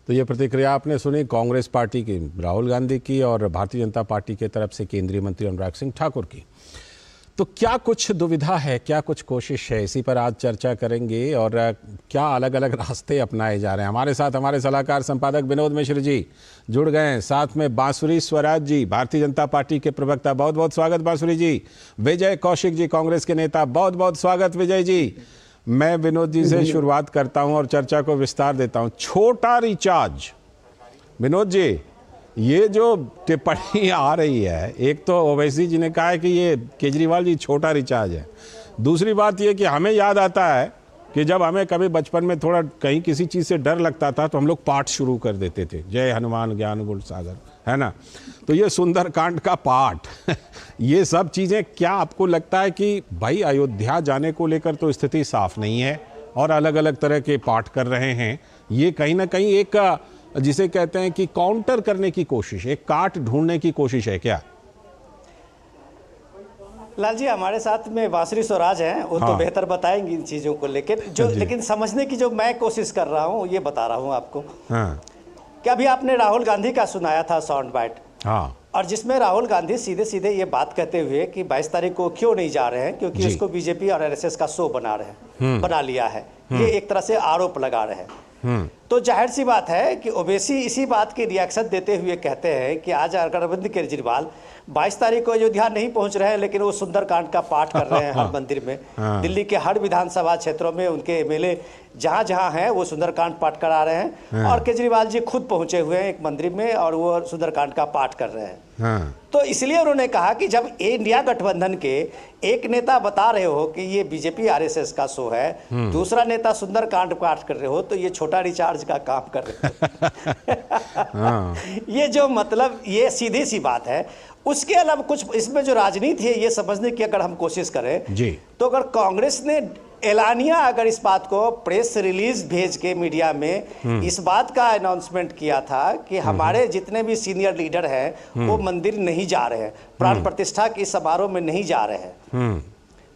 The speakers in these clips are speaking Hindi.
तो ये प्रतिक्रिया आपने सुनी कांग्रेस पार्टी की राहुल गांधी की और भारतीय जनता पार्टी की तरफ से केंद्रीय मंत्री अनुराग सिंह ठाकुर की। तो क्या कुछ दुविधा है, क्या कुछ कोशिश है, इसी पर आज चर्चा करेंगे और क्या अलग अलग रास्ते अपनाए जा रहे हैं। हमारे साथ हमारे सलाहकार संपादक विनोद मिश्र जी जुड़ गए हैं, साथ में बांसुरी स्वराज जी भारतीय जनता पार्टी के प्रवक्ता, बहुत बहुत स्वागत बांसुरी जी। विजय कौशिक जी कांग्रेस के नेता, बहुत बहुत स्वागत विजय जी। मैं विनोद जी से शुरुआत करता हूं और चर्चा को विस्तार देता हूं। छोटा रिचार्ज, विनोद जी ये जो टिप्पणी आ रही है, एक तो ओवैसी जी ने कहा है कि ये केजरीवाल जी छोटा रिचार्ज है। दूसरी बात ये कि हमें याद आता है कि जब हमें कभी बचपन में थोड़ा कहीं किसी चीज़ से डर लगता था तो हम लोग पाठ शुरू कर देते थे, जय हनुमान ज्ञान गुण सागर, है ना। तो ये सुंदरकांड का पाठ ये सब चीज़ें, क्या आपको लगता है कि भाई अयोध्या जाने को लेकर तो स्थिति साफ नहीं है और अलग अलग तरह के पाठ कर रहे हैं, ये कहीं ना कहीं एक जिसे कहते हैं कि काउंटर करने की कोशिश, एक काट ढूंढने की कोशिश है क्या? लाल जी हमारे साथ में बांसुरी स्वराज हैं, वो तो बेहतर बताएंगी इन चीज़ों को लेकिन समझने की जो मैं कोशिश कर रहा हूँ ये बता रहा हूँ आपको। क्या अभी आपने राहुल गांधी का सुनाया था साउंड बाइट, और जिसमें राहुल गांधी सीधे सीधे ये बात कहते हुए कि 22 तारीख को क्यों नहीं जा रहे हैं, क्योंकि उसको बीजेपी और आरएसएस का शो बना लिया है, ये एक तरह से आरोप लगा रहे हैं। तो जाहिर सी बात है कि ओवैसी इसी बात की रिएक्शन देते हुए कहते हैं कि आज अरविंद केजरीवाल 22 तारीख को अयोध्या नहीं पहुंच रहे हैं, लेकिन वो सुंदरकांड का पाठ कर रहे हैं हर मंदिर में। दिल्ली के हर विधानसभा क्षेत्रों में उनके एमएलए जहां जहां हैं वो सुंदरकांड पाठ करा रहे हैं, और केजरीवाल जी खुद पहुंचे हुए हैं एक मंदिर में और वो सुंदरकांड का पाठ कर रहे हैं। तो इसलिए उन्होंने कहा कि जब इंडिया गठबंधन के एक नेता बता रहे हो कि ये बीजेपी आरएसएस का शो है, दूसरा नेता सुंदरकांड पाठ कर रहे हो, तो ये छोटा रिचार्ज का काम कर रहे हो। ये जो मतलब ये सीधी सी बात है। उसके अलावा कुछ इसमें जो राजनीति है ये समझने की अगर हम कोशिश करें जी, तो अगर कांग्रेस ने एलानिया अगर इस बात को प्रेस रिलीज भेज के मीडिया में इस बात का अनाउंसमेंट किया था कि हमारे जितने भी सीनियर लीडर हैं वो मंदिर नहीं जा रहे हैं, प्राण प्रतिष्ठा के समारोह में नहीं जा रहे हैं,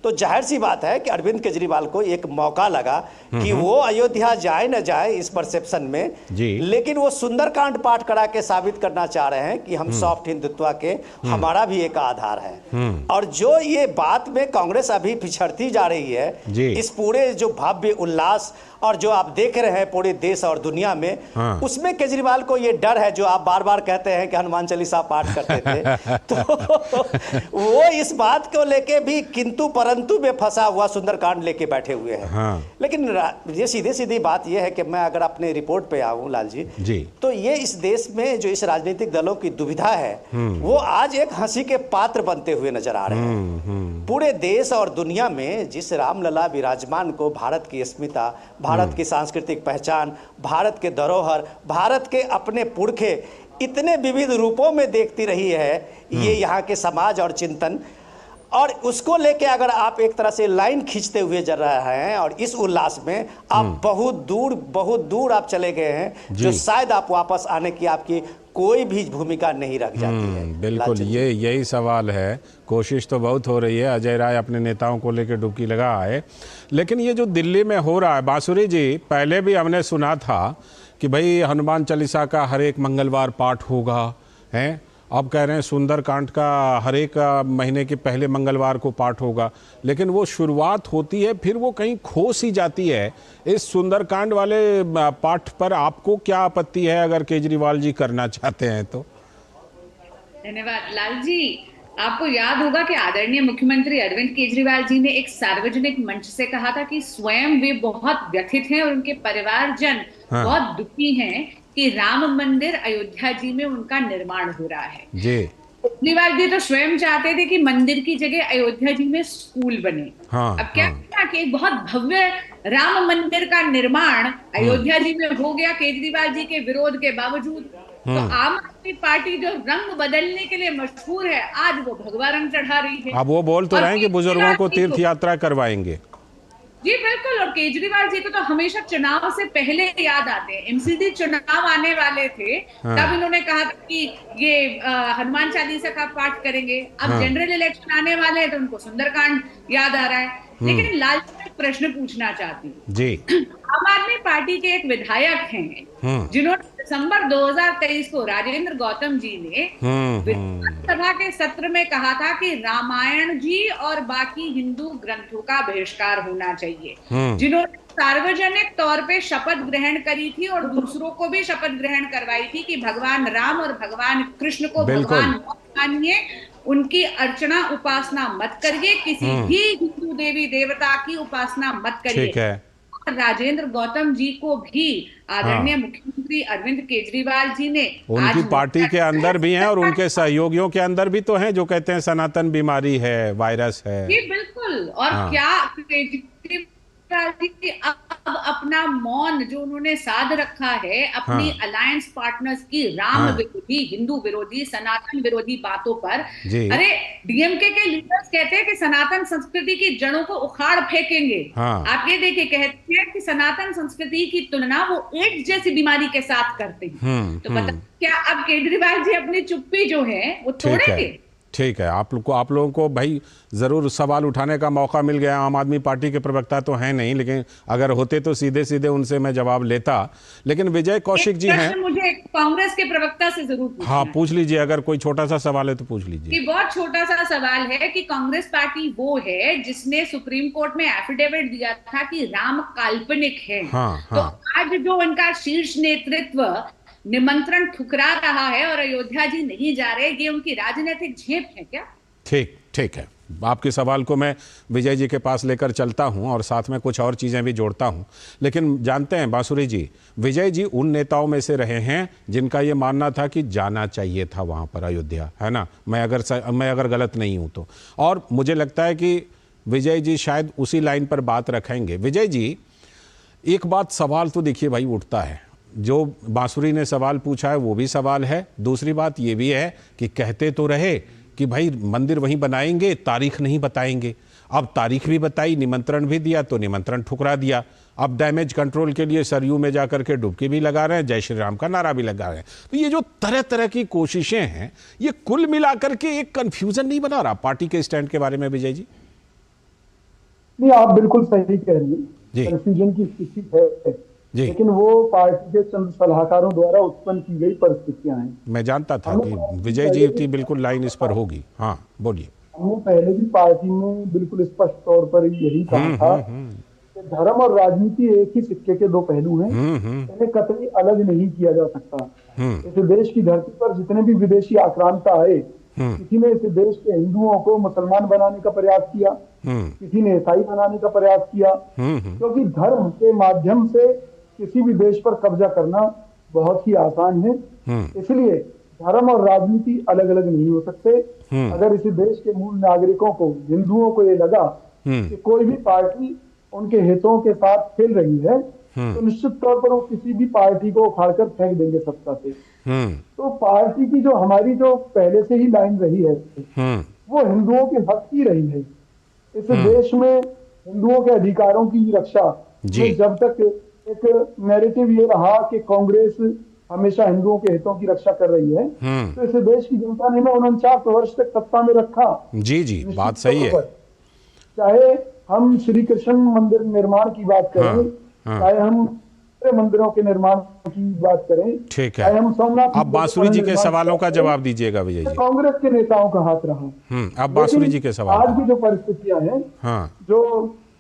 तो जाहिर सी बात है कि अरविंद केजरीवाल को एक मौका लगा कि वो अयोध्या जाए न जाए इस परसेप्शन में, लेकिन वो सुंदरकांड पाठ करा के साबित करना चाह रहे हैं कि हम सॉफ्ट हिंदुत्व के हमारा भी एक आधार है। और जो ये बात में कांग्रेस अभी पिछड़ती जा रही है, इस पूरे जो भव्य उल्लास और जो आप देख रहे हैं पूरे देश और दुनिया में, उसमें केजरीवाल को ये डर है जो आप बार बार कहते हैं कि हनुमान चालीसा पाठ करते थे तो वो इस बात को लेके भी किंतु परंतु में फंसा हुआ सुंदरकांड लेके बैठे हुए हैं। लेकिन ये सीधी सीधी बात ये है कि मैं अगर अपने रिपोर्ट पे आऊं लाल जी, तो ये इस देश में जो इस राजनीतिक दलों की दुविधा है वो आज एक हंसी के पात्र बनते हुए नजर आ रहे हैं। पूरे देश और दुनिया में जिस रामलला विराजमान को भारत की अस्मिता, भारत की सांस्कृतिक पहचान, भारत के धरोहर, भारत के अपने पुरखे इतने विविध रूपों में देखती रही है ये यहाँ के समाज और चिंतन, और उसको लेके अगर आप एक तरह से लाइन खींचते हुए जा रहे हैं और इस उल्लास में आप बहुत दूर आप चले गए हैं, जो शायद आप वापस आने की आपकी कोई भी भूमिका नहीं रख जाती है। बिल्कुल, यही सवाल है। कोशिश तो बहुत हो रही है, अजय राय अपने नेताओं को लेकर डुबकी लगा है, लेकिन ये जो दिल्ली में हो रहा है बांसुरी जी, पहले भी हमने सुना था कि भाई हनुमान चालीसा का हर एक मंगलवार पाठ होगा, हैं, अब कह रहे हैं सुंदरकांड का हर एक महीने के पहले मंगलवार को पाठ होगा, लेकिन वो शुरुआत होती है फिर वो कहीं खो सी जाती है। इस सुंदरकांड वाले पाठ पर आपको क्या आपत्ति है अगर केजरीवाल जी करना चाहते हैं तो? धन्यवाद लाल जी। आपको याद होगा कि आदरणीय मुख्यमंत्री अरविंद केजरीवाल जी ने एक सार्वजनिक मंच से कहा था कि स्वयं वे बहुत व्यथित हैं और उनके परिवारजन बहुत दुखी हैं कि राम मंदिर अयोध्या जी में उनका निर्माण हो रहा है जी। केजरीवाल जी तो स्वयं चाहते थे कि मंदिर की जगह अयोध्या जी में स्कूल बने। अब क्या हुआ कि एक बहुत भव्य राम मंदिर का निर्माण अयोध्या जी में हो गया केजरीवाल जी के विरोध के बावजूद। तो आम आदमी पार्टी जो रंग बदलने के लिए मशहूर है, आज वो भगवा रंग चढ़ा रही है। अब वो बोल तो रहे हैं कि बुजुर्गों को तीर्थ यात्रा करवाएंगे। जी बिल्कुल, और केजरीवाल जी को तो हमेशा चुनाव से पहले याद आते हैं। एमसीडी चुनाव आने वाले थे तब इन्होंने कहा था कि ये हनुमान चालीसा का पाठ करेंगे। अब जनरल इलेक्शन आने वाले हैं तो उनको सुंदरकांड याद आ रहा है। लेकिन लाल जी, मैं प्रश्न पूछना चाहती हूँ जी। आम आदमी पार्टी के एक विधायक हैं जिन्होंने दिसंबर 2023 को राजेंद्र गौतम जी ने विधानसभा के सत्र में कहा था कि रामायण जी और बाकी हिंदू ग्रंथों का बहिष्कार होना चाहिए, जिन्होंने सार्वजनिक तौर पे शपथ ग्रहण करी थी और दूसरों को भी शपथ ग्रहण करवाई थी कि भगवान राम और भगवान कृष्ण को भगवान मानिए, उनकी अर्चना उपासना मत करिए, किसी भी हिंदू देवी देवता की उपासना मत करिए। राजेंद्र गौतम जी को भी आदरणीय मुख्यमंत्री अरविंद केजरीवाल जी ने उनकी पार्टी के अंदर भी हैं और उनके सहयोगियों के अंदर भी तो हैं जो कहते हैं सनातन बीमारी है, वायरस है। जी बिल्कुल। और क्या केजरीवाल जी अब अपना मौन जो उन्होंने साध रखा है अपनी अलायंस पार्टनर्स की राम विरोधी, हिंदू विरोधी, सनातन विरोधी बातों पर, अरे डीएमके के लीडर्स कहते हैं कि सनातन संस्कृति की जड़ों को उखाड़ फेंकेंगे। आप ये देखिए, कहते हैं कि सनातन संस्कृति की तुलना वो एड्स जैसी बीमारी के साथ करते हैं। तो पता क्या अब केजरीवाल जी अपनी चुप्पी जो है वो तोड़ेंगे? ठीक है, आप लोगों को भाई जरूर सवाल उठाने का मौका मिल गया। आम आदमी पार्टी के प्रवक्ता तो हैं नहीं, लेकिन अगर होते तो सीधे सीधे उनसे मैं जवाब लेता। लेकिन विजय कौशिक जी हैं, मुझे कांग्रेस के प्रवक्ता से जरूर पूछना। हाँ पूछ लीजिए, अगर कोई छोटा सा सवाल है तो पूछ लीजिए। कि बहुत छोटा सा सवाल है कि कांग्रेस पार्टी वो है जिसने सुप्रीम कोर्ट में एफिडेविट दिया था कि राम काल्पनिक है। तो आज जो उनका शीर्ष नेतृत्व निमंत्रण ठुकरा रहा है और अयोध्या जी नहीं जा रहे, ये उनकी राजनीतिक झेप है क्या? ठीक है, आपके सवाल को मैं विजय जी के पास लेकर चलता हूं और साथ में कुछ और चीजें भी जोड़ता हूं। लेकिन जानते हैं बांसुरी जी, विजय जी उन नेताओं में से रहे हैं जिनका ये मानना था कि जाना चाहिए था वहां पर अयोध्या, है ना? मैं अगर गलत नहीं हूं तो। और मुझे लगता है कि विजय जी शायद उसी लाइन पर बात रखेंगे। विजय जी, एक बात सवाल तो देखिए भाई उठता है, जो बांसुरी ने सवाल पूछा है वो भी सवाल है। दूसरी बात ये भी है कि कहते तो रहे कि भाई मंदिर वहीं बनाएंगे, तारीख नहीं बताएंगे। अब तारीख भी बताई, निमंत्रण भी दिया तो निमंत्रण ठुकरा दिया। अब डैमेज कंट्रोल के लिए सरयू में जाकर के डुबकी भी लगा रहे हैं, जय श्री राम का नारा भी लगा रहे हैं। तो ये जो तरह तरह की कोशिशें हैं, ये कुल मिलाकर के एक कंफ्यूजन नहीं बना रहा पार्टी के स्टैंड के बारे में? विजय जी नहीं, आप बिल्कुल सही कह रही हैं, कंफ्यूजन की स्थिति है, लेकिन वो पार्टी के चंद सलाहकारों द्वारा उत्पन्न की गई परिस्थितियां हैं। मैं जानता था कि विजय जी की बिल्कुल लाइन इस पर होगी। हाँ बोलिए। हमने पहले भी पार्टी में बिल्कुल स्पष्ट तौर पर यही कहा था कि धर्म और राजनीति एक ही सिक्के के दो पहलू हैं, इन्हें कतई अलग नहीं किया जा सकता। इस देश की धरती पर जितने भी विदेशी आक्रांता आए, किसी ने इस देश के हिंदुओं को मुसलमान बनाने का प्रयास किया, किसी ने ईसाई बनाने का प्रयास किया, क्योंकि धर्म के माध्यम से किसी भी देश पर कब्जा करना बहुत ही आसान है। इसलिए धर्म और राजनीति अलग अलग नहीं हो सकते। अगर इस देश के मूल नागरिकों को, हिंदुओं को ये लगा कि कोई भी पार्टी उनके हितों के साथ खेल रही है, तो निश्चित तौर पर वो किसी भी पार्टी को उखाड़कर फेंक देंगे सत्ता से। तो पार्टी की जो हमारी जो पहले से ही लाइन रही है, वो हिंदुओं के हक की रही है। इस देश में हिंदुओं के अधिकारों की रक्षा, जब तक एक नैरेटिव ये रहा कि कांग्रेस हमेशा हिंदुओं के हितों की रक्षा कर रही है, तो इस देश की जनता ने 49 वर्ष तक सत्ता में रखा। जी बात सही है। चाहे हम श्री कृष्ण मंदिर निर्माण की बात करें, चाहे हम मंदिरों के निर्माण की बात करें, ठीक है, हम सोमनाथ। अब बांसुरी जी के सवालों का जवाब दीजिएगा विजय जी। कांग्रेस के नेताओं का हाथ रहा। अब बांसुरी जी के सवाल। आज की जो परिस्थितियां हैं, जो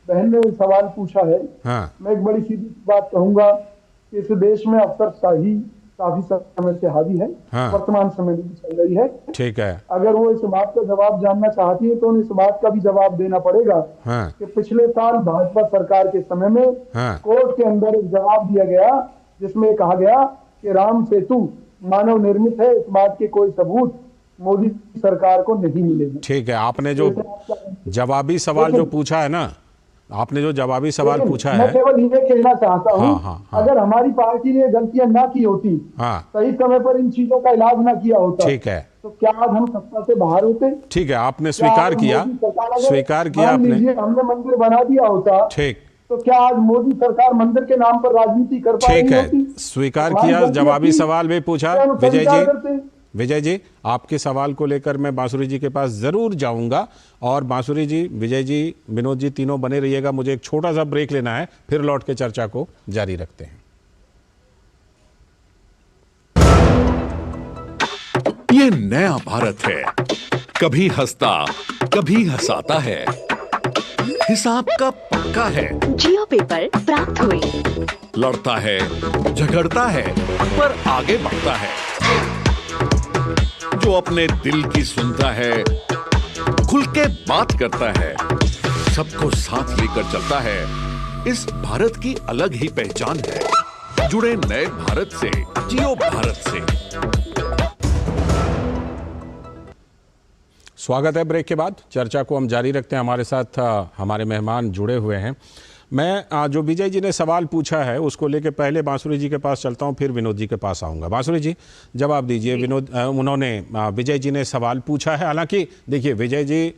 बहन ने सवाल पूछा है, मैं एक बड़ी सीधी बात कहूंगा कि इस देश में अफसरशाही काफी समय से हावी है, वर्तमान समय में भी चल रही है। ठीक है, अगर वो इस बात का जवाब जानना चाहती है तो उन्हें इस बात का भी जवाब देना पड़ेगा कि पिछले साल भाजपा सरकार के समय में कोर्ट के अंदर एक जवाब दिया गया जिसमें कहा गया कि राम सेतु मानव निर्मित है, इस बात के कोई सबूत मोदी सरकार को नहीं मिलेगा। ठीक है, आपने जो जवाबी सवाल जो पूछा है ना, आपने जो जवाबी सवाल पूछा है, मैं केवल ये कहना चाहता हूँ, अगर हमारी पार्टी ने गलतियां ना की होती, सही समय पर इन चीजों का इलाज ना किया होता, ठीक है, तो क्या आज हम सत्ता से बाहर होते? ठीक है, आपने स्वीकार किया आपने, हमने मंदिर बना दिया होता, ठीक, तो क्या आज मोदी सरकार मंदिर के नाम पर राजनीति कर पाएगी? ठीक है, स्वीकार किया, जवाबी सवाल भी पूछा। विजय जी आपके सवाल को लेकर मैं बांसुरी जी के पास जरूर जाऊंगा। और बांसुरी जी, विजय जी, विनोद जी, तीनों बने रहिएगा। मुझे एक छोटा सा ब्रेक लेना है, फिर लौट के चर्चा को जारी रखते हैं। ये नया भारत है, कभी हंसता कभी हंसाता है, हिसाब का पक्का है। जियो पेपर प्राप्त हुए। लड़ता है, झगड़ता है, पर आगे बढ़ता है। जो अपने दिल की सुनता है, खुल के बात करता है, सबको साथ लेकर चलता है। इस भारत की अलग ही पहचान है। जुड़े नए भारत से, जियो भारत से। स्वागत है ब्रेक के बाद। चर्चा को हम जारी रखते हैं। हमारे साथ हमारे मेहमान जुड़े हुए हैं। मैं जो विजय जी ने सवाल पूछा है उसको लेके पहले बांसुरी जी के पास चलता हूं, फिर विनोद जी के पास आऊंगा। बांसुरी जी जवाब दीजिए। उन्होंने विजय जी ने सवाल पूछा है। हालांकि देखिए, विजय जी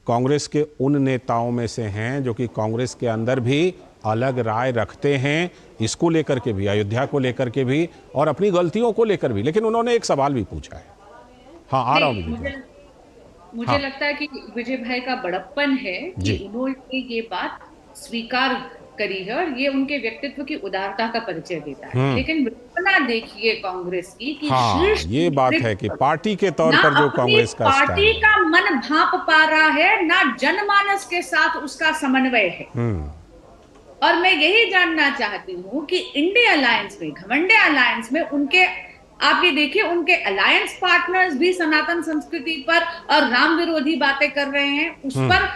कांग्रेस के उन नेताओं में से हैं जो कि कांग्रेस के अंदर भी अलग राय रखते हैं, इसको लेकर के भी, अयोध्या को लेकर के भी, और अपनी गलतियों को लेकर भी। लेकिन उन्होंने एक सवाल भी पूछा है। हाँ, आ रहा हूँ। मुझे लगता है कि विजय भाई का बड़प्पन है कि उन्होंने ये बात स्वीकार करी है और ये उनके व्यक्तित्व की उदारता का परिचय देता है। लेकिन विपना देखिए कांग्रेस की कि शीर्ष ये बात है कि पार्टी के तौर पर जो कांग्रेस का पार्टी का मन भांप पा रहा है, ना जनमानस के साथ उसका समन्वय है। और मैं यही जानना चाहती हूँ कि इंडिया अलायंस में, घमंडे अलायंस में उनके, आप ये देखिए, उनके अलायंस पार्टनर्स भी सनातन संस्कृति पर और राम विरोधी बातें कर रहे हैं। उस पर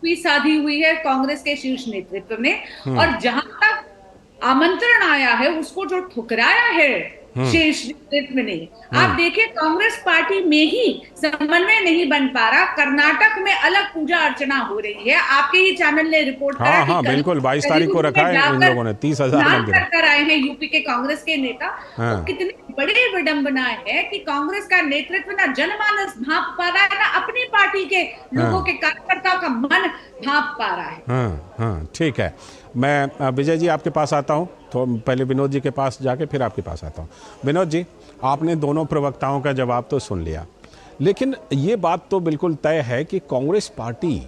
भी साधी हुई है कांग्रेस के शीर्ष नेतृत्व ने। और जहां तक आमंत्रण आया है उसको जो ठुकराया है शीर्ष नेतृत्व ने, आप देखिए कांग्रेस पार्टी में ही समन्वय नहीं बन पा रहा। कर्नाटक में अलग पूजा अर्चना हो रही है। आपके ही चैनल ने रिपोर्ट करा कि बिल्कुल 22 तारीख को रखा है इन लोगों ने 30,000 मंदिर कर आए हैं यूपी के कांग्रेस के नेता। तो कितनी बड़ी विडंबना है कि कांग्रेस का नेतृत्व ना जनमानस भांप पा रहा है, ना अपनी पार्टी के लोगों के कार्यकर्ताओं का मन भांप पा रहा है। ठीक है, मैं विजय जी आपके पास आता हूं, तो पहले विनोद जी के पास जाके फिर आपके पास आता हूं। विनोद जी, आपने दोनों प्रवक्ताओं का जवाब तो सुन लिया, लेकिन ये बात तो बिल्कुल तय है कि कांग्रेस पार्टी,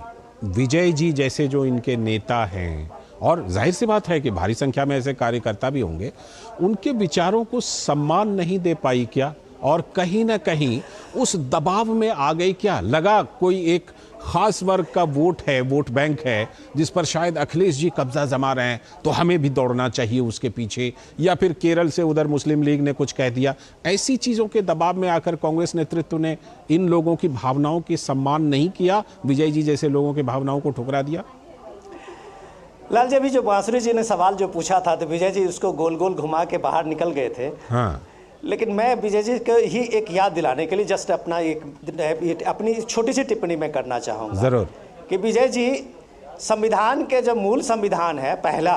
विजय जी जैसे जो इनके नेता हैं, और जाहिर सी बात है कि भारी संख्या में ऐसे कार्यकर्ता भी होंगे, उनके विचारों को सम्मान नहीं दे पाई क्या? और कहीं ना कहीं उस दबाव में आ गई क्या? लगा कोई एक खास वर्ग का वोट है, वोट बैंक है, जिस पर शायद अखिलेश जी कब्जा जमा रहे हैं, तो हमें भी दौड़ना चाहिए उसके पीछे, या फिर केरल से उधर मुस्लिम लीग ने कुछ कह दिया। ऐसी चीज़ों के दबाव में आकर कांग्रेस नेतृत्व ने इन लोगों की भावनाओं की सम्मान नहीं किया, विजय जी जैसे लोगों की भावनाओं को ठुकरा दिया। लाल जी, अभी जो बांसुरी जी ने सवाल जो पूछा था, तो विजय जी उसको गोल गोल घुमा के बाहर निकल गए थे। हाँ, लेकिन मैं विजय जी को ही एक याद दिलाने के लिए जस्ट अपनी छोटी सी टिप्पणी में करना चाहूँगा। जरूर। कि विजय जी, संविधान के जो मूल संविधान है पहला,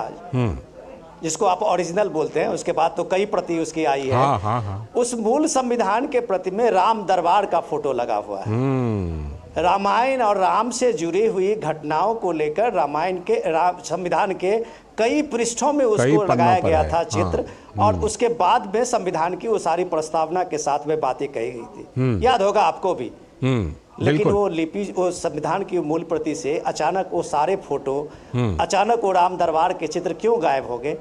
जिसको आप ओरिजिनल बोलते हैं, उसके बाद तो कई प्रति उसकी आई है। हाँ। उस मूल संविधान के प्रति में राम दरबार का फोटो लगा हुआ है। रामायण और राम से जुड़ी हुई घटनाओं को लेकर रामायण के संविधान के कई पृष्ठों में उसको लगाया गया था चित्र। और उसके बाद में संविधान की वो सारी प्रस्तावना के साथ में बातें कही गई थी, याद होगा आपको भी। लेकिन वो लिपि, वो संविधान की मूल प्रति से अचानक वो सारे फोटो, अचानक वो राम दरबार के चित्र क्यों गायब हो गए?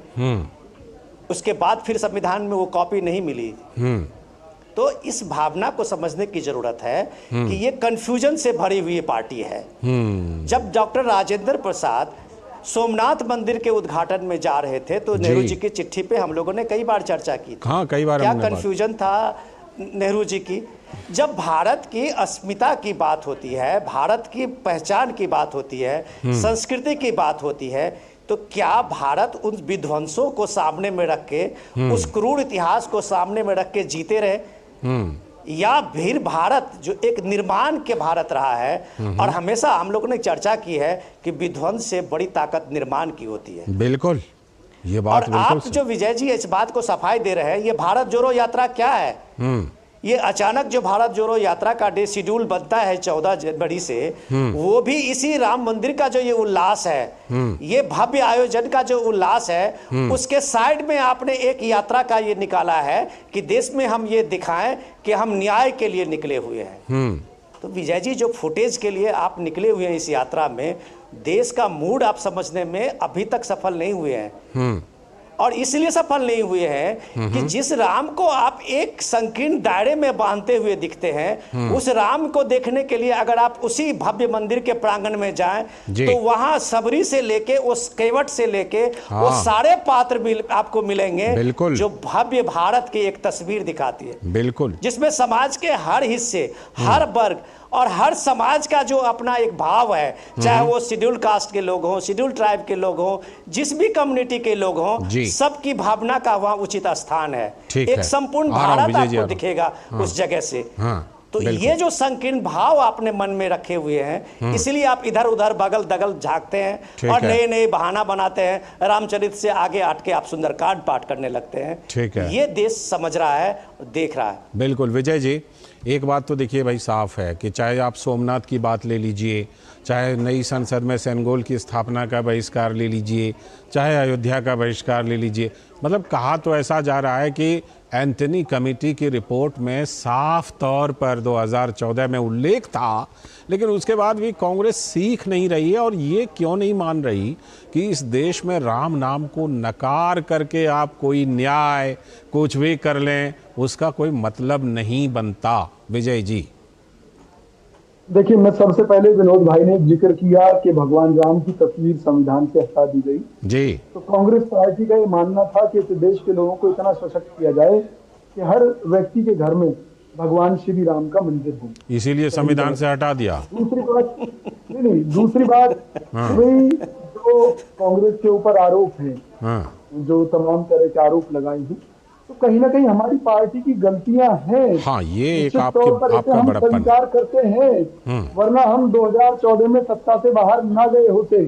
उसके बाद फिर संविधान में वो कॉपी नहीं मिली। तो इस भावना को समझने की जरूरत है कि ये कंफ्यूजन से भरी हुई पार्टी है। जब डॉक्टर राजेंद्र प्रसाद सोमनाथ मंदिर के उद्घाटन में जा रहे थे, तो नेहरू जी की चिट्ठी पे हम लोगों ने कई बार चर्चा की थी। हाँ, कई बार। क्या कंफ्यूजन था नेहरू जी की? जब भारत की अस्मिता की बात होती है, भारत की पहचान की बात होती है, संस्कृति की बात होती है, तो क्या भारत उन विध्वंसों को सामने में रख के, उस क्रूर इतिहास को सामने में रख के जीते रहे? या फिर भारत जो एक निर्माण के भारत रहा है, और हमेशा हम लोगों ने चर्चा की है कि विध्वंस से बड़ी ताकत निर्माण की होती है। बिल्कुल, ये बात और आप जो विजय जी इस बात को सफाई दे रहे हैं, ये भारत जोड़ो यात्रा क्या है? ये अचानक जो भारत जोड़ो यात्रा का डे शेड्यूल बनता है 14 जनवरी से, वो भी इसी राम मंदिर का जो ये उल्लास है, ये भव्य आयोजन का जो उल्लास है, उसके साइड में आपने एक यात्रा का ये निकाला है कि देश में हम ये दिखाएं कि हम न्याय के लिए निकले हुए हैं। तो विजय जी, जो फुटेज के लिए आप निकले हुए हैं इस यात्रा में, देश का मूड आप समझने में अभी तक सफल नहीं हुए हैं। और इसलिए सफल नहीं हुए हैं कि जिस राम को आप एक संकीर्ण दायरे में बांधते हुए दिखते हैं, उस राम को देखने के लिए अगर आप उसी भव्य मंदिर के प्रांगण में जाएं तो वहां सबरी से लेके उस केवट से लेके वो सारे पात्र भी आपको मिलेंगे जो भव्य भारत की एक तस्वीर दिखाती है, बिल्कुल, जिसमें समाज के हर हिस्से, हर वर्ग और हर समाज का जो अपना एक भाव है, चाहे वो शेड्यूल कास्ट के लोग हों, शेड्यूल ट्राइब के लोग हों, जिस भी कम्युनिटी के लोग हों, सबकी भावना का वहां उचित स्थान है। एक संपूर्ण भारत आपको दिखेगा उस जगह से। तो ये जो संकीर्ण भाव आपने मन में रखे हुए हैं, इसलिए आप इधर उधर बगल दगल झांकते हैं और नए नए बहाना बनाते हैं। रामचरित से आगे हट के आप सुंदरकांड पाठ करने लगते हैं। ठीक है, ये देश समझ रहा है, देख रहा है। बिल्कुल विजय जी, एक बात तो देखिए भाई साफ है कि चाहे आप सोमनाथ की बात ले लीजिए, चाहे नई संसद में सेनेगल की स्थापना का बहिष्कार ले लीजिए, चाहे अयोध्या का बहिष्कार ले लीजिए, मतलब कहा तो ऐसा जा रहा है कि एंटनी कमेटी की रिपोर्ट में साफ तौर पर 2014 में उल्लेख था, लेकिन उसके बाद भी कांग्रेस सीख नहीं रही है। और ये क्यों नहीं मान रही कि इस देश में राम नाम को नकार करके आप कोई न्याय कुछ भी कर लें, उसका कोई मतलब नहीं बनता। विजय जी देखिए, मैं सबसे पहले विनोद भाई ने जिक्र किया कि भगवान राम की तस्वीर संविधान से हटा दी गई जी। तो कांग्रेस पार्टी का ये मानना था कि इस देश के लोगों को इतना सशक्त किया जाए कि हर व्यक्ति के घर में भगवान श्री राम का मंदिर हो, इसीलिए संविधान से हटा दिया। दूसरी बात दूसरी बात वही जो कांग्रेस के ऊपर आरोप है, जो तमाम तरह के आरोप लगाए हैं, तो कहीं ना कहीं हमारी पार्टी की गलतियां हैं। हाँ, ये एक आपका बड़प्पन स्वीकार करते हैं, वरना हम 2014 में सत्ता से बाहर ना गए होते।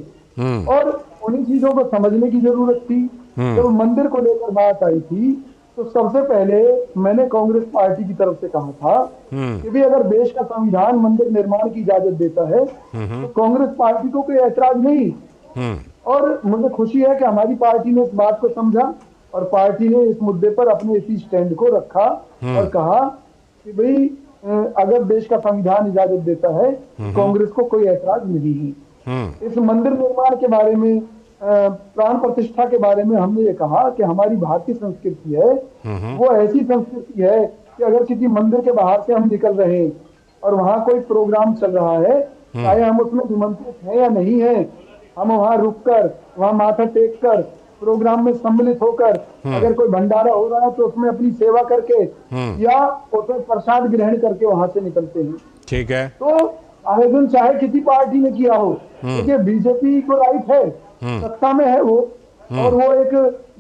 और उन्हीं चीजों को समझने की जरूरत थी। जब मंदिर को लेकर बात आई थी तो सबसे पहले मैंने कांग्रेस पार्टी की तरफ से कहा था कि भी अगर देश का संविधान मंदिर निर्माण की इजाजत देता है तो कांग्रेस पार्टी को कोई ऐतराज नहीं। और मुझे खुशी है कि हमारी पार्टी ने इस बात को समझा और पार्टी ने इस मुद्दे पर अपने इसी स्टैंड को रखा और कहा कि भाई अगर देश का संविधान इजाजत देता है कांग्रेस को कोई ऐतराज नहीं है। इस मंदिर निर्माण के बारे में, प्राण प्रतिष्ठा के बारे में हमने ये कहा कि हमारी भारतीय संस्कृति है, वो ऐसी संस्कृति है कि अगर किसी मंदिर के बाहर से हम निकल रहे हैं और वहाँ कोई प्रोग्राम चल रहा है, चाहे हम उसमें निमंत्रित हैं या नहीं है, हम वहाँ रुककर, वहाँ माथा टेक कर, प्रोग्राम में सम्मिलित होकर, अगर कोई भंडारा हो रहा है तो उसमें अपनी सेवा करके या उसमें प्रसाद ग्रहण करके वहां से निकलते हैं। ठीक है, तो आयोजन चाहे किसी पार्टी ने किया हो, देखिए बीजेपी को राइट है, सत्ता में है वो, और वो एक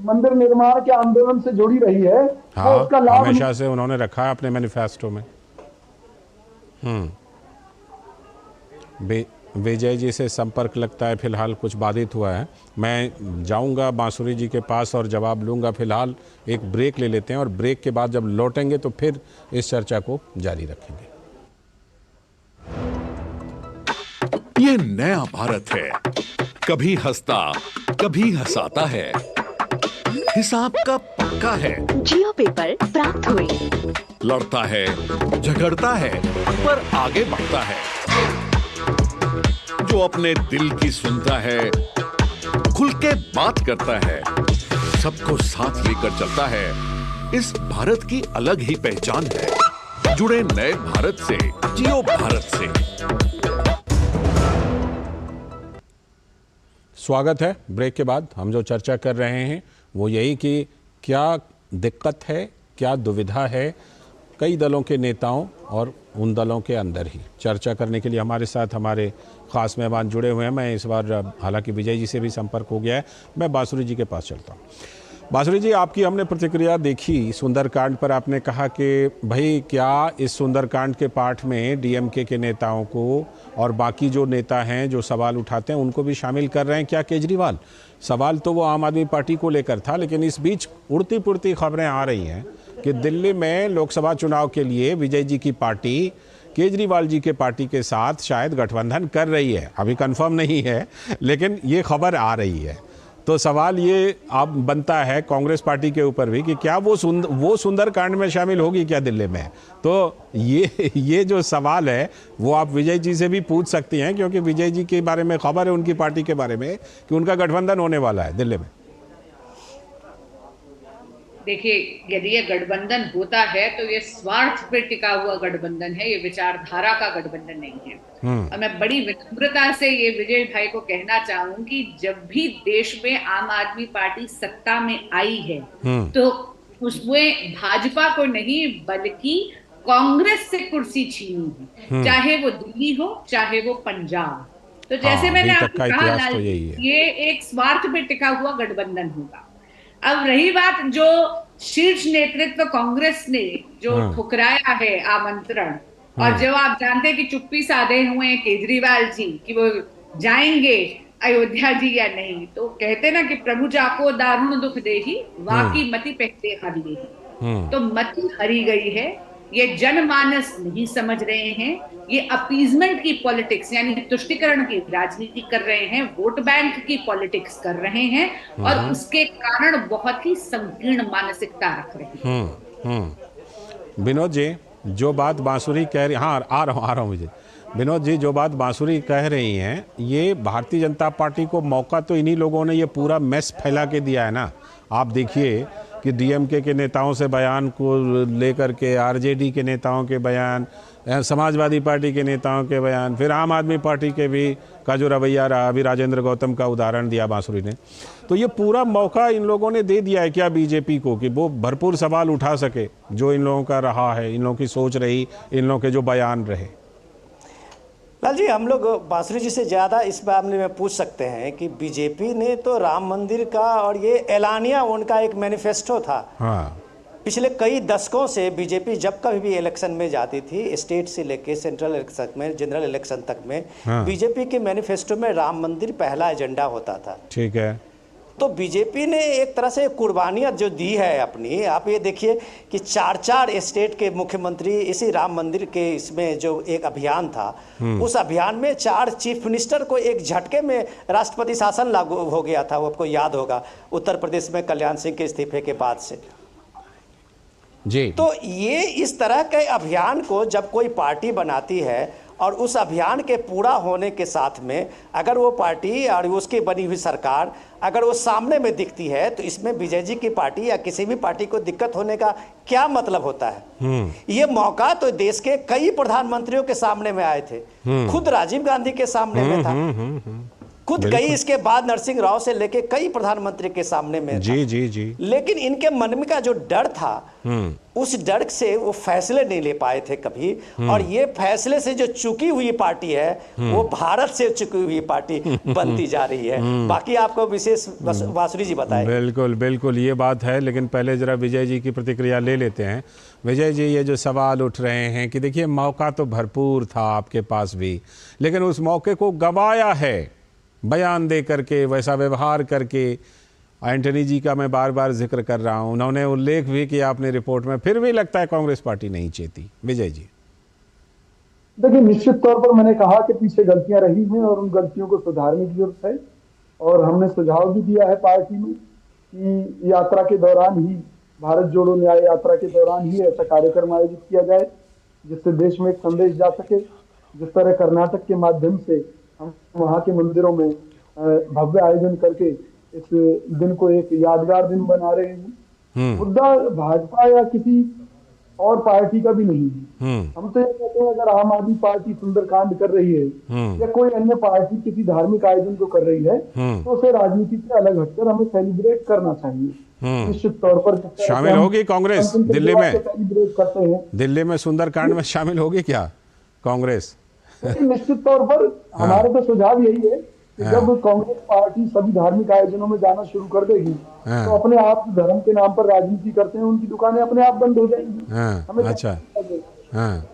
मंदिर निर्माण के आंदोलन से जुड़ी रही है। हाँ, उसका लाभ हमेशा से उन्होंने रखा है अपने मैनिफेस्टो में। विजय जी से संपर्क लगता है फिलहाल कुछ बाधित हुआ है। मैं जाऊंगा बांसुरी जी के पास और जवाब लूंगा। फिलहाल एक ब्रेक ले लेते हैं और ब्रेक के बाद जब लौटेंगे तो फिर इस चर्चा को जारी रखेंगे। ये नया भारत है, कभी हंसता कभी हंसाता है, हिसाब का पक्का है। जियो पेपर प्राप्त हुए। लड़ता है, झगड़ता है, पर आगे बढ़ता है। जो अपने दिल की सुनता है, खुल के बात करता है, सबको साथ लेकर चलता है, इस भारत की अलग ही पहचान है। जुड़े नए भारत से, जियो भारत से। स्वागत है। ब्रेक के बाद हम जो चर्चा कर रहे हैं वो यही कि क्या दिक्कत है, क्या दुविधा है कई दलों के नेताओं और उन दलों के अंदर ही। चर्चा करने के लिए हमारे साथ हमारे ख़ास मेहमान जुड़े हुए हैं। मैं इस बार हालांकि विजय जी से भी संपर्क हो गया है, मैं बांसुरी जी के पास चलता हूँ। बांसुरी जी, आपकी हमने प्रतिक्रिया देखी सुंदरकांड पर। आपने कहा कि भाई क्या इस सुंदरकांड के पाठ में डीएमके के नेताओं को और बाकी जो नेता हैं जो सवाल उठाते हैं उनको भी शामिल कर रहे हैं क्या केजरीवाल? सवाल तो वो आम आदमी पार्टी को लेकर था, लेकिन इस बीच उड़ती पुड़ती खबरें आ रही हैं कि दिल्ली में लोकसभा चुनाव के लिए विजय जी की पार्टी केजरीवाल जी के पार्टी के साथ शायद गठबंधन कर रही है। अभी कंफर्म नहीं है, लेकिन ये खबर आ रही है। तो सवाल ये अब बनता है कांग्रेस पार्टी के ऊपर भी कि क्या वो सुंदरकांड में शामिल होगी क्या दिल्ली में? तो ये जो सवाल है वो आप विजय जी से भी पूछ सकती हैं, क्योंकि विजय जी के बारे में खबर है उनकी पार्टी के बारे में कि उनका गठबंधन होने वाला है दिल्ली में। देखिए, यदि ये गठबंधन होता है तो ये स्वार्थ पे टिका हुआ गठबंधन है, ये विचारधारा का गठबंधन नहीं है। और मैं बड़ी विनम्रता से ये विजय भाई को कहना चाहूं कि जब भी देश में आम आदमी पार्टी सत्ता में आई है तो उसमें भाजपा को नहीं बल्कि कांग्रेस से कुर्सी छीनी है, चाहे वो दिल्ली हो चाहे वो पंजाब। तो जैसे मैंने आपको कहा लाल, ये एक स्वार्थ पे टिका हुआ गठबंधन होगा। अब रही बात जो शीर्ष नेतृत्व कांग्रेस ने जो ठुकराया है आमंत्रण, और जो आप जानते हैं कि चुप्पी साधे हुए हैं केजरीवाल जी कि वो जाएंगे अयोध्या जी या नहीं, तो कहते ना कि प्रभु जाको दारुण दुख देही वाकी मति पहते हर ली। तो मति हरी गई है, ये जनमानस नहीं समझ रहे हैं, ये अपीजमेंट की पॉलिटिक्स यानी तुष्टिकरण की राजनीति कर रहे हैं, वोट बैंक की पॉलिटिक्स कर रहे हैं, और उसके कारण बहुत ही संकीर्ण मानसिकता रख रहे हैं। विनोद जी जो बात बांसुरी कह रही, हाँ आ रहा हूँ मुझे विनोद जी जो बात बांसुरी कह रही हैं, ये भारतीय जनता पार्टी को मौका तो इन्हीं लोगों ने ये पूरा मैस फैला के दिया है ना। आप देखिए कि डीएमके के नेताओं से बयान को लेकर के आरजेडी के नेताओं के बयान, समाजवादी पार्टी के नेताओं के बयान, फिर आम आदमी पार्टी के भी का जो रवैया रहा, अभी राजेंद्र गौतम का उदाहरण दिया बांसुरी ने, तो ये पूरा मौका इन लोगों ने दे दिया है क्या बीजेपी को कि वो भरपूर सवाल उठा सके जो इन लोगों का रहा है, इन लोगों की सोच रही, इन लोगों के जो बयान रहे। लाल जी, हम लोग बांसुरी जी से ज़्यादा इस मामले में पूछ सकते हैं कि बीजेपी ने तो राम मंदिर का, और ये ऐलानिया उनका एक मैनिफेस्टो था। हाँ। पिछले कई दशकों से बीजेपी जब कभी भी इलेक्शन में जाती थी, स्टेट से लेके सेंट्रल इलेक्शन में, जनरल इलेक्शन तक में, बीजेपी के मैनिफेस्टो में राम मंदिर पहला एजेंडा होता था। ठीक है। तो बीजेपी ने एक तरह से कुर्बानियाँ जो दी है अपनी, आप ये देखिए कि 4 स्टेट के मुख्यमंत्री इसी राम मंदिर के इसमें जो एक अभियान था, उस अभियान में 4 चीफ मिनिस्टर को एक झटके में राष्ट्रपति शासन लागू हो गया था। वो आपको याद होगा उत्तर प्रदेश में कल्याण सिंह के इस्तीफे के बाद से जी। तो ये इस तरह के अभियान को जब कोई पार्टी बनाती है और उस अभियान के पूरा होने के साथ में अगर वो पार्टी और उसकी बनी हुई सरकार अगर वो सामने में दिखती है, तो इसमें विजय जी की पार्टी या किसी भी पार्टी को दिक्कत होने का क्या मतलब होता है। ये मौका तो देश के कई प्रधानमंत्रियों के सामने में आए थे, खुद राजीव गांधी के सामने में था, खुद कई इसके बाद नरसिंह राव से लेके कई प्रधानमंत्री के सामने में जी। लेकिन इनके मन में का जो डर था, उस डर से वो फैसले नहीं ले पाए थे कभी। और ये फैसले से जो चुकी हुई पार्टी है, वो भारत से चुकी हुई पार्टी बनती जा रही है। बाकी आपको विशेष बांसुरी जी बताएं। बिल्कुल ये बात है, लेकिन पहले जरा विजय जी की प्रतिक्रिया ले लेते हैं। विजय जी, ये जो सवाल उठ रहे हैं कि देखिए मौका तो भरपूर था आपके पास भी, लेकिन उस मौके को गंवाया है बयान दे करके, वैसा व्यवहार करके। एंटनी जी का मैं बार बार जिक्र कर रहा हूं, उन्होंने उल्लेख भी किया अपने रिपोर्ट में, फिर भी लगता है कांग्रेस पार्टी नहीं चेती। विजय जी देखिए, निश्चित तौर पर मैंने कहा कि पीछे गलतियां रही हैं और उन गलतियों को सुधारने की जरूरत है, और हमने सुझाव भी दिया है पार्टी में कि यात्रा के दौरान ही, भारत जोड़ो न्याय यात्रा के दौरान ही ऐसा कार्यक्रम आयोजित किया जाए जिससे देश में एक संदेश जा सके। जिस तरह कर्नाटक के माध्यम से हम वहाँ के मंदिरों में भव्य आयोजन करके इस दिन को एक यादगार दिन बना रहे हैं। मुद्दा भाजपा या किसी और पार्टी का भी नहीं है। हम तो ये कहते हैं, अगर आम आदमी पार्टी सुंदरकांड कर रही है या कोई अन्य पार्टी किसी धार्मिक आयोजन को कर रही है, तो उसे राजनीति से अलग हटकर हमें सेलिब्रेट करना चाहिए। निश्चित तौर पर शामिल होगी कांग्रेस दिल्ली में, सेलिब्रेट करते हैं। दिल्ली में सुंदरकांड में शामिल होगी क्या कांग्रेस? निश्चित तौर पर हमारा तो सुझाव यही है कि जब कांग्रेस पार्टी सभी धार्मिक आयोजनों में जाना शुरू कर देगी, तो अपने आप धर्म के नाम पर राजनीति करते हैं उनकी दुकानें अपने आप बंद हो जाएंगी। हमें अच्छा,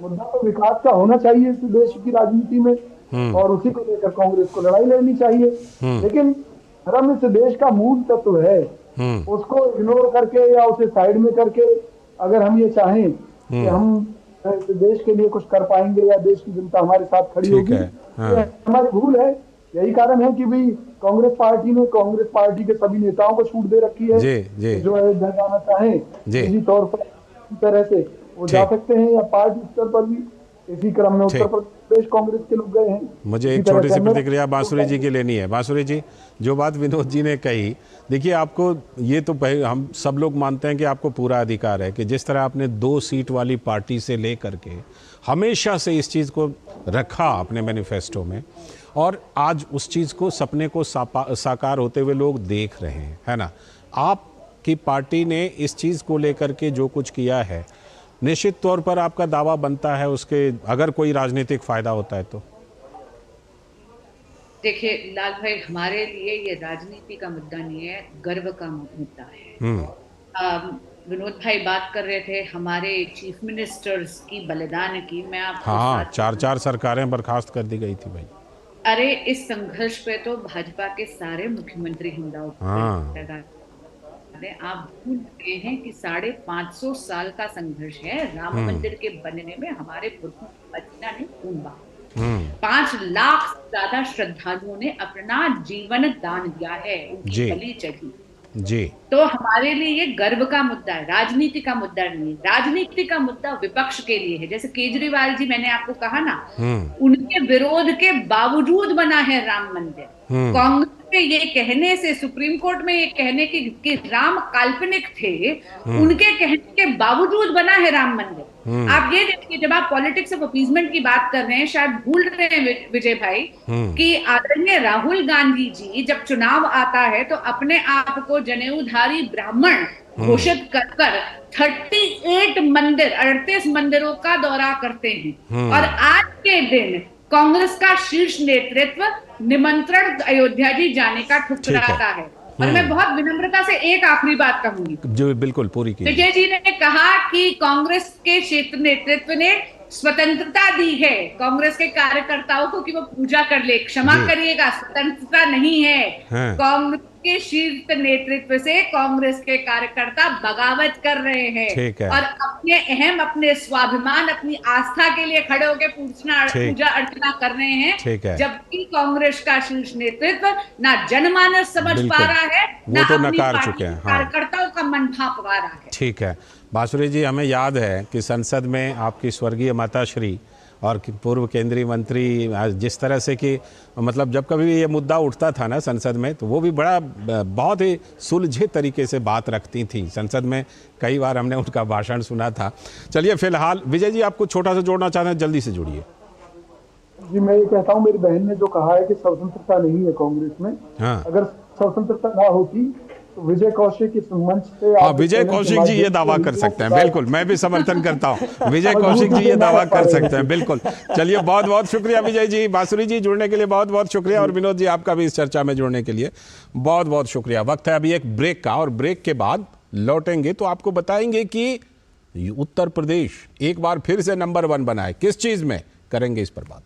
मुद्दा तो विकास का होना चाहिए इस देश की राजनीति में, और उसी को लेकर कांग्रेस को लड़ाई लड़नी चाहिए। लेकिन धर्म इस देश का मूल तत्व है, उसको इग्नोर करके या उसे साइड में करके अगर हम ये चाहें कि हम देश के लिए कुछ कर पाएंगे या देश की जनता हमारे साथ खड़ी होगी, हमारी भूल है। यही कारण है कि भी कांग्रेस पार्टी ने कांग्रेस पार्टी के सभी नेताओं को छूट दे रखी है। जो अयोध्या जाना चाहें निजी तौर पर इस तरह से वो जा सकते हैं, या पार्टी स्तर पर भी इसी क्रम में उत्तर प्रदेश कांग्रेस के लोग गए हैं। मुझे एक छोटी सी प्रतिक्रिया बांसुरी जी की लेनी है। बांसुरी जी, जो बात विनोद जी ने कही, देखिए आपको ये तो हम सब लोग मानते हैं कि आपको पूरा अधिकार है कि जिस तरह आपने 2 सीट वाली पार्टी से लेकर के हमेशा से इस चीज़ को रखा अपने मैनिफेस्टो में, और आज उस चीज़ को, सपने को साकार होते हुए लोग देख रहे हैं, है ना। आपकी पार्टी ने इस चीज़ को लेकर के जो कुछ किया है, निश्चित तौर पर आपका दावा बनता है उसके, अगर कोई राजनीतिक फायदा होता है तो। देखिए लाल भाई, हमारे लिए ये राजनीति का मुद्दा नहीं है, गर्व का मुद्दा है। विनोद भाई बात कर रहे थे हमारे चीफ मिनिस्टर्स की बलिदान की। मैं आपको 4 सरकारें बर्खास्त कर दी गई थी भाई। अरे इस संघर्ष पे तो भाजपा के सारे मुख्यमंत्री हमला उठाए। आप भूल गए हैं कि 550 साल का संघर्ष है राम मंदिर के बनने में। हमारे पुरखों ने खून बहाया, 5 लाख से ज्यादा श्रद्धालुओं ने अपना जीवन दान दिया है, उनकी बलि चढ़ी जी। तो हमारे लिए ये गर्व का मुद्दा है, राजनीति का मुद्दा नहीं है। राजनीति का मुद्दा विपक्ष के लिए है। जैसे केजरीवाल जी, मैंने आपको कहा ना, उनके विरोध के बावजूद बना है राम मंदिर। कांग्रेस के ये कहने से, सुप्रीम कोर्ट में ये कहने कि राम काल्पनिक थे, उनके कहने के बावजूद बना है राम मंदिर। आप ये देखिए, जब आप पॉलिटिक्स ऑफ अपीजमेंट की बात कर रहे हैं, शायद भूल रहे हैं विजय भाई कि आदरणीय राहुल गांधी जी जब चुनाव आता है तो अपने आप को जनेऊधारी ब्राह्मण घोषित कर 38 मंदिरों का दौरा करते हैं। और आज के दिन कांग्रेस का शीर्ष नेतृत्व निमंत्रण अयोध्या जी जाने का ठुकराता है। और मैं बहुत विनम्रता से एक आखिरी बात कहूंगी, जो बिल्कुल पूरी की। विजय जी ने कहा कि कांग्रेस के क्षेत्र नेतृत्व ने स्वतंत्रता दी है कांग्रेस के कार्यकर्ताओं को कि वो पूजा कर ले। क्षमा करिएगा, स्वतंत्रता नहीं है। कांग्रेस के शीर्ष नेतृत्व से कांग्रेस के कार्यकर्ता बगावत कर रहे हैं और अपने स्वाभिमान, अपनी आस्था के लिए खड़े होकर पूजा अर्चना कर रहे हैं। जबकि कांग्रेस का शीर्ष नेतृत्व ना जनमानस समझ पा रहा है, ना तो अपनी नकार पार्टी चुके हैं। कार्यकर्ताओं का मन भाप पा रहा है। ठीक है बांसुरी जी, हमें याद है कि संसद में आपकी स्वर्गीय माताश्री और पूर्व केंद्रीय मंत्री जिस तरह से कि मतलब जब कभी ये मुद्दा उठता था ना संसद में, तो वो भी बहुत ही सुलझे तरीके से बात रखती थी संसद में। कई बार हमने उनका भाषण सुना था। चलिए फिलहाल विजय जी, आपको छोटा सा जोड़ना चाहते हैं, जल्दी से जुड़िए। जी, मैं ये कहता हूँ, मेरी बहन ने जो कहा है कि स्वतंत्रता नहीं है कांग्रेस में, अगर स्वतंत्रता ना होती तो विजय कौशिक इस मंच से, विजय कौशिक जी ये दावा कर सकते हैं। बिल्कुल, मैं भी समर्थन करता हूं। विजय कौशिक जी ये दावा कर सकते हैं, बिल्कुल। चलिए, बहुत बहुत शुक्रिया विजय जी। बांसुरी जी जुड़ने के लिए बहुत बहुत शुक्रिया, और विनोद जी आपका भी इस चर्चा में जुड़ने के लिए बहुत बहुत शुक्रिया। वक्त है अभी एक ब्रेक का, और ब्रेक के बाद लौटेंगे तो आपको बताएंगे कि उत्तर प्रदेश एक बार फिर से नंबर 1 बना है। किस चीज में, करेंगे इस पर बात।